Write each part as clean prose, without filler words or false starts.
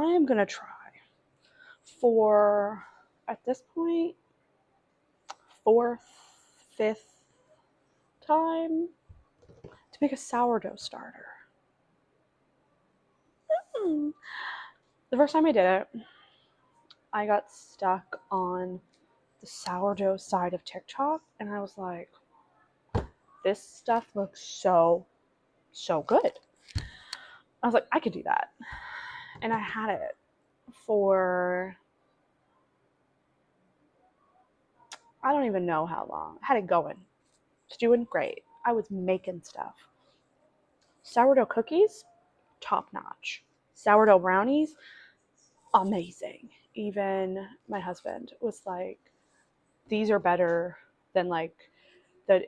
I'm gonna try for, at this point, fourth, fifth time to make a sourdough starter. The first time I did it, I got stuck on the sourdough side of TikTok, and I was like, this stuff looks so good. I was like, I could do that. And I had it for, I don't even know how long. I had it going. It's doing great. I was making stuff. Sourdough cookies, top notch. Sourdough brownies, amazing. Even my husband was like, these are better than like they're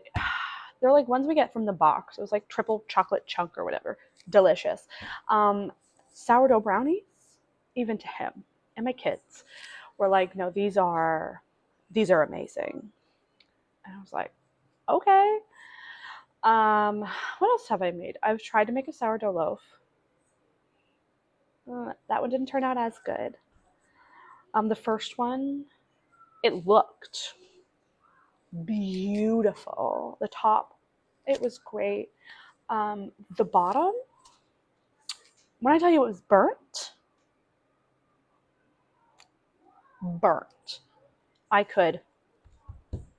like ones we get from the box. It was like triple chocolate chunk or whatever. Delicious. Sourdough brownies, even to him and my kids were like, no, these are amazing. And I was like, okay. What else have I made? I've tried to make a sourdough loaf. That one didn't turn out as good. The first one, it looked beautiful. The top, it was great. The bottom, when I tell you it was burnt, I could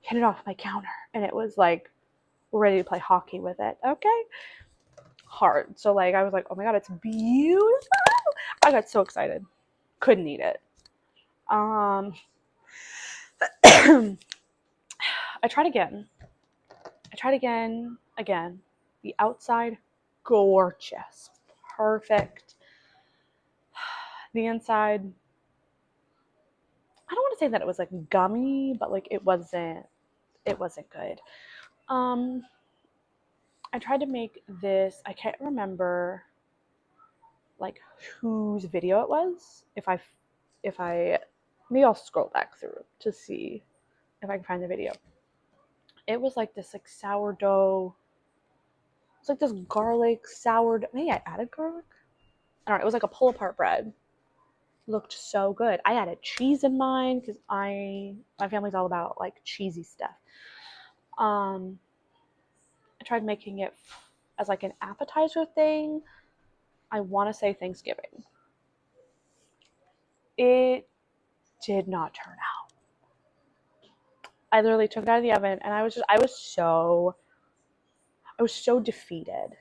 hit it off my counter and it was like ready to play hockey with it. Okay. Hard. So like I was like, oh my god, it's beautiful. I got so excited. Couldn't eat it. I tried again. Again. The outside, gorgeous. Perfect. The inside, I don't want to say that it was like gummy, but like it wasn't good. I tried to make this, I can't remember like whose video it was. If I maybe I'll scroll back through to see if I can find the video. It was like this like sourdough. It's like this garlic sourdough. Maybe I added garlic. I don't know. It was like a pull apart bread. Looked so good. I added cheese in mine because my family's all about like cheesy stuff. I tried making it as like an appetizer thing. I want to say Thanksgiving. It did not turn out. I literally took it out of the oven and I was so defeated.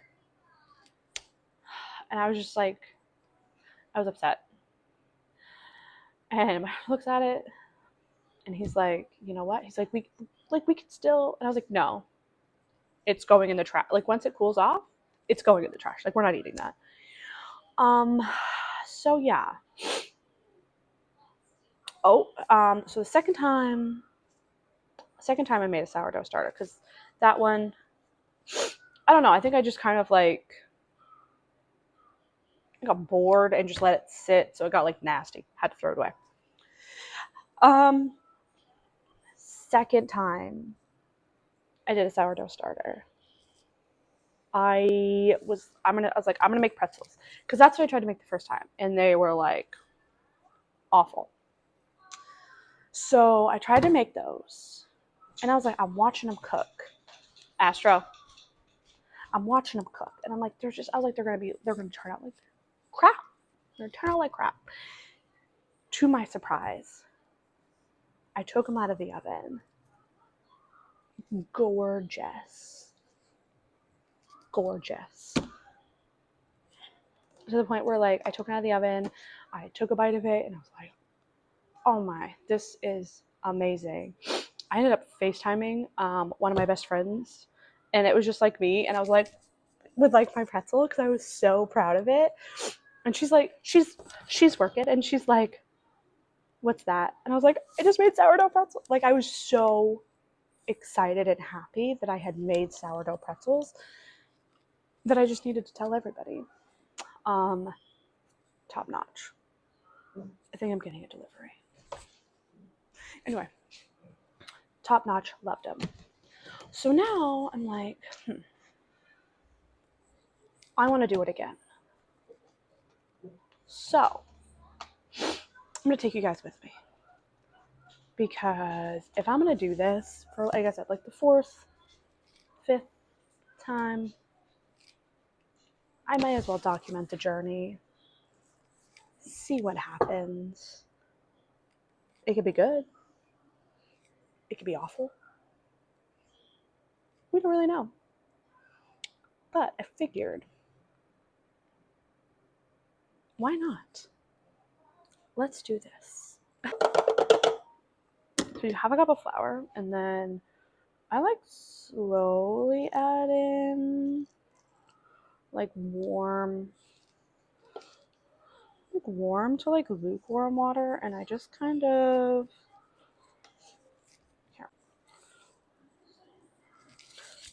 And I was just like, I was upset. And my husband looks at it and he's like, you know what? He's like, we could still, and I was like, no, it's going in the trash. Like once it cools off, it's going in the trash. Like we're not eating that. So yeah. So the second time I made a sourdough starter, because that one, I don't know, I think I just kind of like got bored and just let it sit, so it got like nasty. Had to throw it away. Second time I did a sourdough starter, I was like, I'm gonna make pretzels, because that's what I tried to make the first time, and they were like awful. So I tried to make those, and I was like, I'm watching them cook. Astro, I'm watching them cook, and I'm like, they're gonna turn out like crap. They're gonna turn out like crap. To my surprise, I took them out of the oven. Gorgeous. To the point where like I took it out of the oven, I took a bite of it, and I was like, oh my, this is amazing. I ended up FaceTiming one of my best friends, and it was just like me, and I was like, with like my pretzel, because I was so proud of it. And she's like, she's working, and she's like, what's that? And I was like, I just made sourdough pretzels. Like I was so excited and happy that I had made sourdough pretzels that I just needed to tell everybody. Top notch. I think I'm getting a delivery. Anyway, top notch, loved them. So now I'm like, I want to do it again. So I'm going to take you guys with me. Because if I'm going to do this for, like I said, like the 4th, 5th time, I might as well document the journey, see what happens. It could be good. It could be awful. We don't really know. But I figured, why not? Let's do this. So you have a cup of flour, and then I like slowly add in like warm to like lukewarm water, and I just kind of here.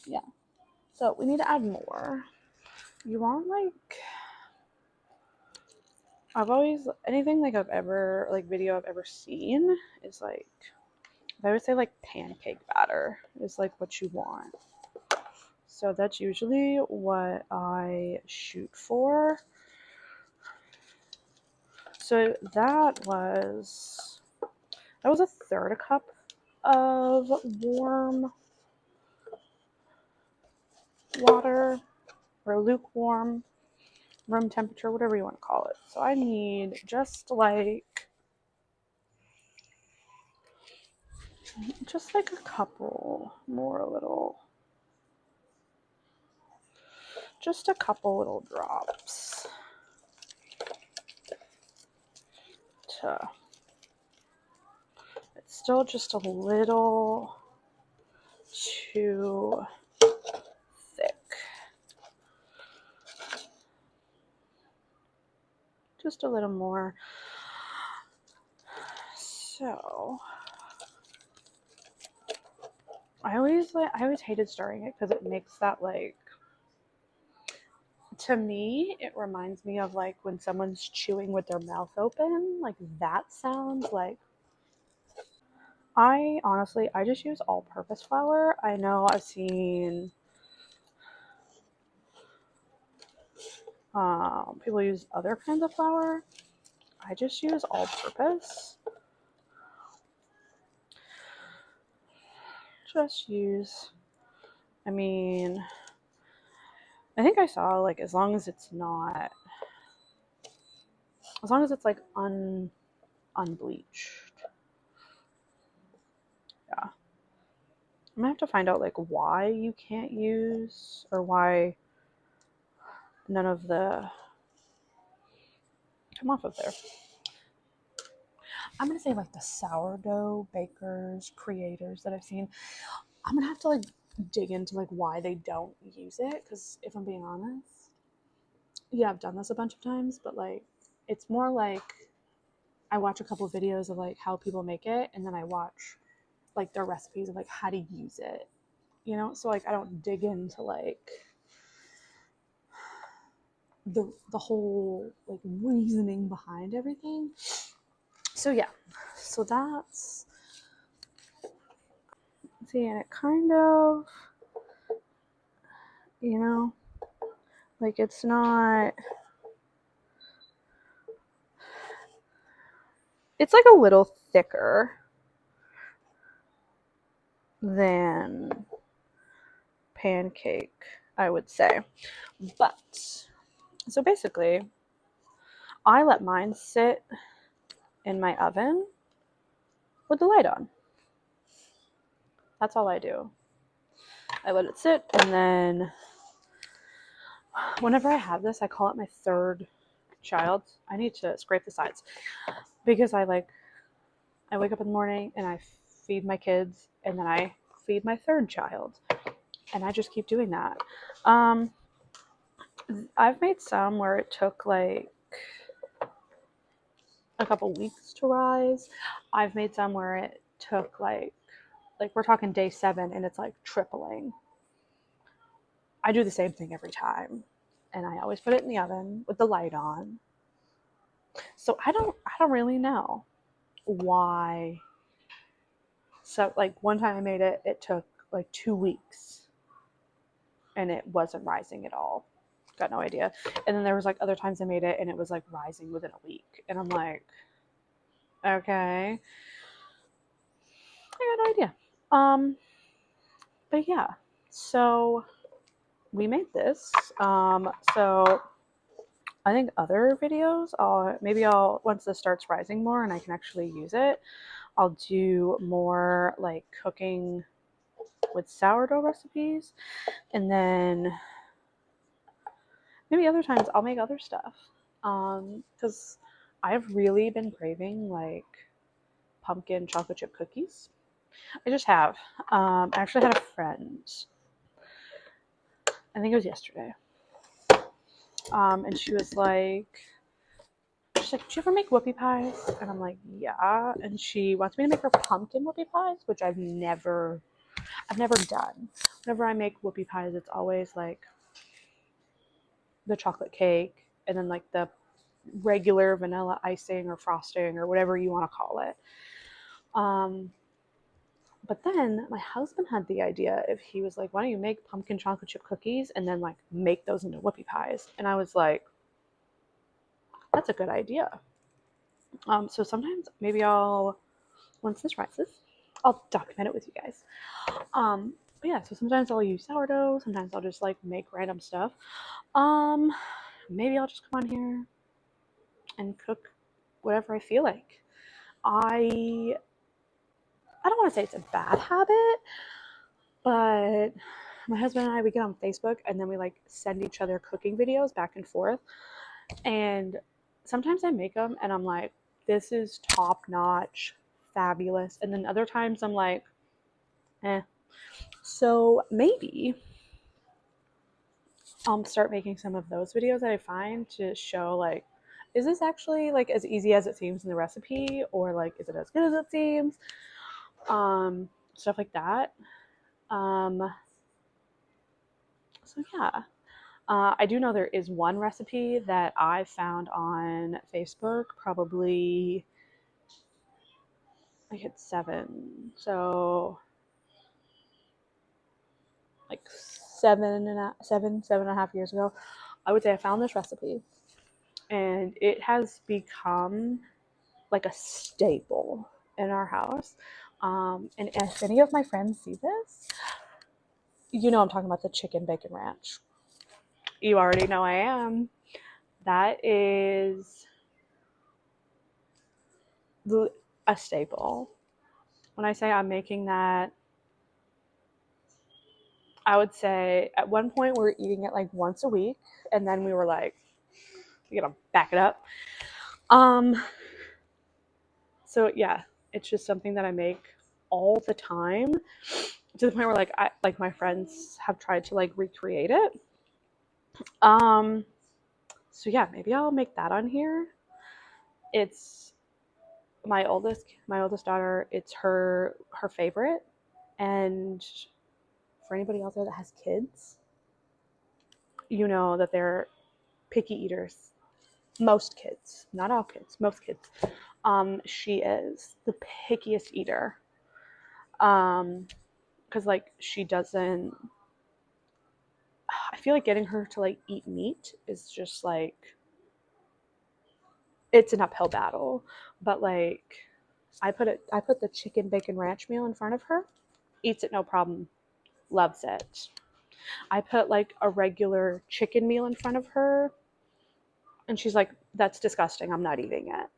Yeah. So we need to add more. You want like I've always anything like I've ever like video I've ever seen is like I would say like pancake batter is like what you want. So that's usually what I shoot for. So that was a third cup of warm water or lukewarm, room temperature, whatever you want to call it. So I need just like a couple more little, just a couple little drops to, it's still just a little too thick. Just a little more. So I always hated stirring it because it makes that like, to me it reminds me of like when someone's chewing with their mouth open, like that sounds like. I just use all-purpose flour. I know I've seen people use other kinds of flour. I just use all-purpose. I mean, I think I saw like as long as it's like unbleached. Yeah. I'm gonna have to find out like why you can't use, or why none of the, come off of there. I'm gonna say like the sourdough bakers, creators that I've seen. I'm gonna have to like dig into like why they don't use it, because if I'm being honest, yeah, I've done this a bunch of times, but like it's more like I watch a couple of videos of like how people make it, and then I watch like their recipes of like how to use it, you know? So like I don't dig into like the whole like reasoning behind everything. So yeah, so that's, see, and it kind of, you know, like it's not, it's like a little thicker than pancake, I would say. But so basically I let mine sit in my oven with the light on. That's all I do. I let it sit, and then whenever I have this, I call it my third child. I need to scrape the sides because I wake up in the morning and I feed my kids, and then I feed my third child, and I just keep doing that. I've made some where it took like a couple weeks to rise. I've made some where it took like we're talking day 7 and it's like tripling. I do the same thing every time, and I always put it in the oven with the light on. So I don't really know why. So like one time I made it, it took like 2 weeks and it wasn't rising at all. Got no idea. And then there was like other times I made it and it was like rising within a week, and I'm like, Okay. I got no idea. Um, but yeah, so we made this. So I think other videos, maybe I'll once this starts rising more and I can actually use it, I'll do more like cooking with sourdough recipes, and then maybe other times I'll make other stuff. Because I've really been craving like pumpkin chocolate chip cookies. I just have. I actually had a friend. I think it was yesterday. And she's like, "Do you ever make whoopie pies?" And I'm like, "Yeah." And she wants me to make her pumpkin whoopie pies, which I've never done. Whenever I make whoopie pies, it's always like the chocolate cake and then like the regular vanilla icing or frosting or whatever you want to call it. But then my husband had the idea if he was like, why don't you make pumpkin chocolate chip cookies and then like make those into whoopie pies? And I was like, that's a good idea. So sometimes maybe once this rises, I'll document it with you guys. But yeah, so sometimes I'll use sourdough. Sometimes I'll just like make random stuff. Um, Maybe I'll just come on here and cook whatever I feel like. I I don't want to say it's a bad habit, but my husband and I, we get on Facebook and then we like send each other cooking videos back and forth. And sometimes I make them and I'm like, this is top notch, fabulous. And then other times I'm like, eh. So maybe I'll start making some of those videos that I find to show like, is this actually like as easy as it seems in the recipe, or like is it as good as it seems? Stuff like that. Um, so yeah. I do know there is one recipe that I found on Facebook, probably I hit 7.5 years ago. I would say I found this recipe, and it has become like a staple in our house. And if any of my friends see this, you know I'm talking about the chicken bacon ranch. You already know I am. That is a staple. When I say I'm making that, I would say at one point we were eating it like once a week, and then we were like, you gotta back it up. So yeah, it's just something that I make all the time to the point where like my friends have tried to like recreate it. Um, so yeah, maybe I'll make that on here. It's my oldest daughter. It's her favorite, and for anybody out there that has kids, you know that they're picky eaters. Most kids, not all kids, most kids. She is the pickiest eater. Because like she doesn't. I feel like getting her to like eat meat is just like it's an uphill battle. But like I put the chicken bacon ranch meal in front of her, eats it no problem, loves it. I put like a regular chicken meal in front of her, and she's like, "That's disgusting. I'm not eating it."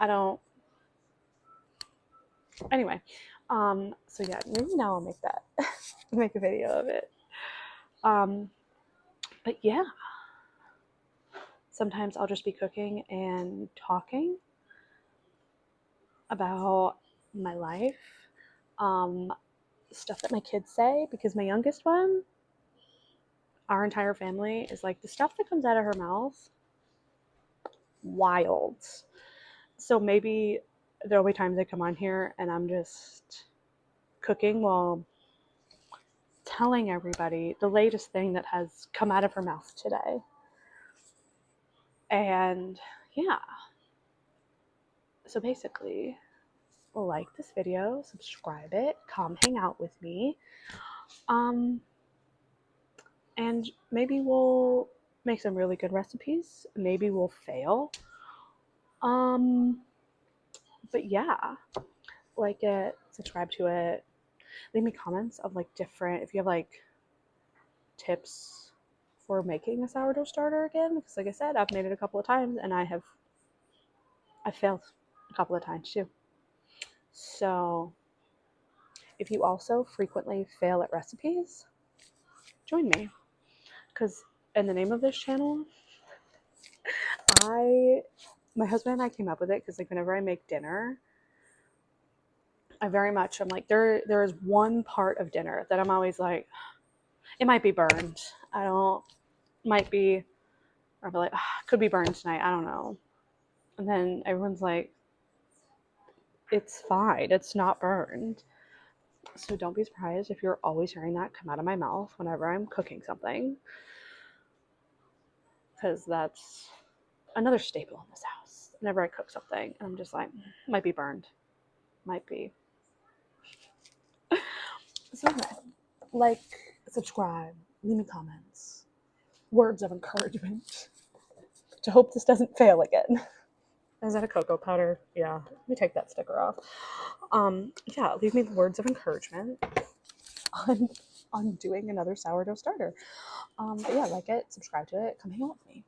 I don't. Anyway, so yeah, maybe now I'll make that, make a video of it. Um, but yeah, sometimes I'll just be cooking and talking about my life, um, stuff that my kids say, because my youngest one, our entire family is like the stuff that comes out of her mouth, wild. So maybe there'll be times I come on here and I'm just cooking while telling everybody the latest thing that has come out of her mouth today. And yeah, so basically, like this video, subscribe it, come hang out with me. Um, and maybe we'll make some really good recipes. Maybe we'll fail. Um, But yeah, like it, subscribe to it, leave me comments of like different, if you have like tips for making a sourdough starter again, because like I said, I've made it a couple of times and I failed a couple of times too. So if you also frequently fail at recipes, join me, because in the name of this channel, my husband and I came up with it because like whenever I make dinner, I'm like there is one part of dinner that I'm always like, it might be burned. I don't might be or I'll be like, could be burned tonight. I don't know. And then everyone's like, it's fine. It's not burned. So don't be surprised if you're always hearing that come out of my mouth whenever I'm cooking something, because that's another staple in this house. Whenever I cook something, I'm just like, might be burned. Might be. So anyway, like, subscribe, leave me comments, words of encouragement to hope this doesn't fail again. Is that a cocoa powder? Yeah. Let me take that sticker off. Yeah, leave me words of encouragement on doing another sourdough starter. But yeah, like it, subscribe to it, come hang out with me.